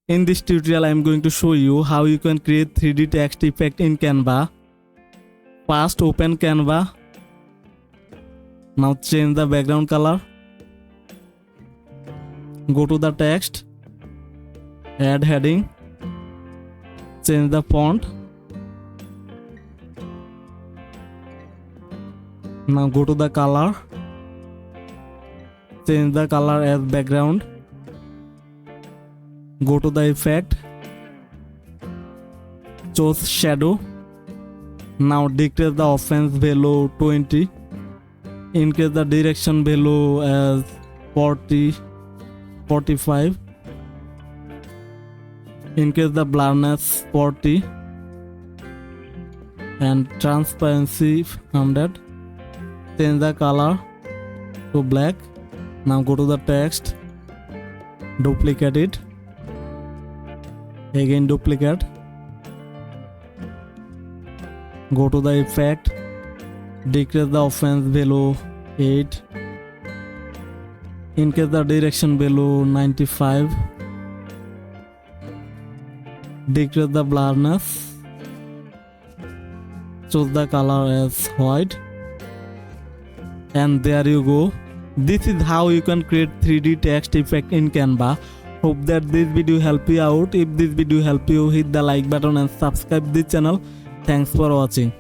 In this tutorial, I am going to show you how you can create 3D text effect in Canva. First, open Canva. Now change the background color. Go to the text. Add heading. Change the font. Now go to the color. Change the color as background. Go to the effect. Choose shadow. Now decrease the offense value 20. Increase the direction value as 40, 45. Increase the blurriness 40 and transparency 100. Change the color to black. Now go to the text. Duplicate it. Again duplicate. Go to the effect. Decrease the offense value 8. Increase the direction value 95. Decrease the blurriness. Choose the color as white. And there you go. This is how you can create 3D text effect in Canva. Hope that this video help you out. If this video help you, hit the like button and subscribe this channel. Thanks for watching.